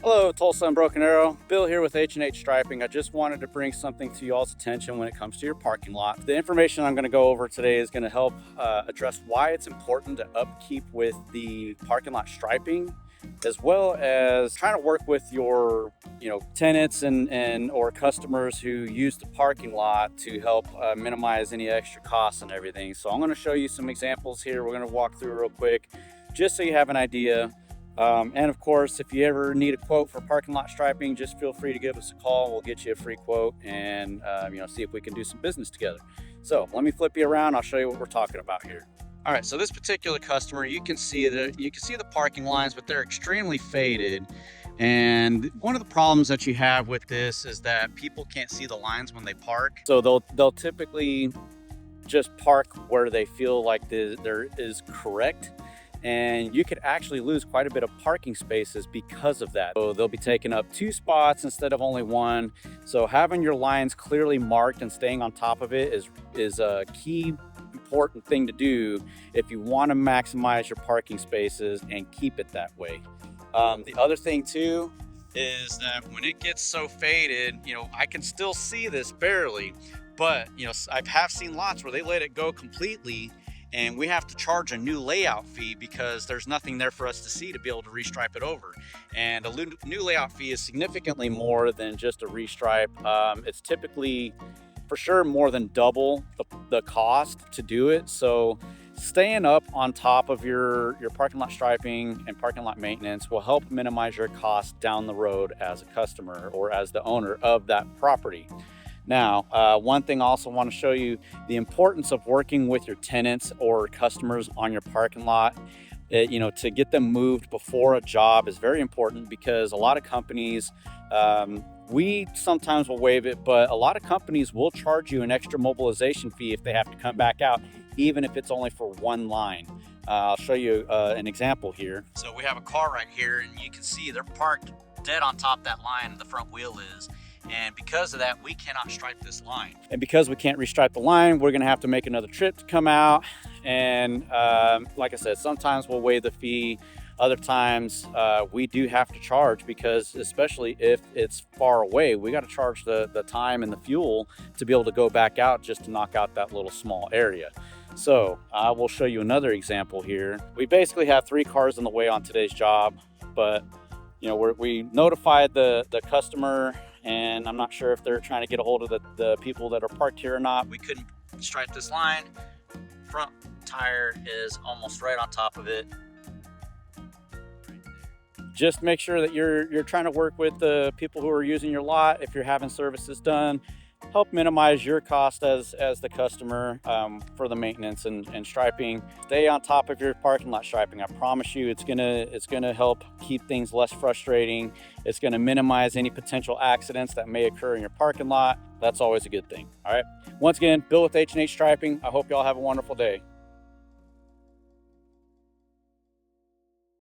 Hello, Tulsa and Broken Arrow. Bill here with H&H Striping. I just wanted to bring something to y'all's attention when it comes to your parking lot. The information I'm going to go over today is going to help address why it's important to upkeep with the parking lot striping, as well as trying to work with your tenants and or customers who use the parking lot to help minimize any extra costs and everything. So I'm going to show you some examples here. We're going to walk through real quick just so you have an idea. And of course, if you ever need a quote for parking lot striping, just feel free to give us a call. We'll get you a free quote and see if we can do some business together. So let me flip you around. I'll show you what we're talking about here. All right, so this particular customer, you can see the parking lines, but they're extremely faded. And one of the problems that you have with this is that people can't see the lines when they park. So they'll typically just park where they feel like there is correct. And you could actually lose quite a bit of parking spaces because of that. So they'll be taking up 2 spots instead of only 1. So having your lines clearly marked and staying on top of it is a key important thing to do if you want to maximize your parking spaces and keep it that way. The other thing too is that when it gets so faded, I can still see this barely, but I have seen lots where they let it go completely and we have to charge a new layout fee because there's nothing there for us to see to be able to restripe it over. And a new layout fee is significantly more than just a restripe. It's typically for sure more than double the cost to do it. So staying up on top of your parking lot striping and parking lot maintenance will help minimize your costs down the road as a customer or as the owner of that property. Now, one thing I also want to show you, the importance of working with your tenants or customers on your parking lot. To get them moved before a job is very important because a lot of companies, we sometimes will waive it, but a lot of companies will charge you an extra mobilization fee if they have to come back out, even if it's only for 1 line. I'll show you an example here. So we have a car right here and you can see they're parked dead on top of that line the front wheel is. And because of that, we cannot stripe this line. And because we can't restripe the line, we're gonna have to make another trip to come out. And like I said, sometimes we'll waive the fee. Other times we do have to charge because especially if it's far away, we gotta charge the time and the fuel to be able to go back out just to knock out that little small area. So I will show you another example here. We basically have 3 cars in the way on today's job, but we notified the customer, and I'm not sure if they're trying to get a hold of the people that are parked here or not. We couldn't stripe this line. Front tire is almost right on top of it. Just make sure that you're trying to work with the people who are using your lot. If you're having services done, help minimize your cost as the customer for the maintenance and striping. Stay on top of your parking lot striping. I promise you it's gonna help keep things less frustrating. It's gonna minimize any potential accidents that may occur in your parking lot. That's always a good thing. All right, once again, Bill with H&H Striping. I hope y'all have a wonderful day.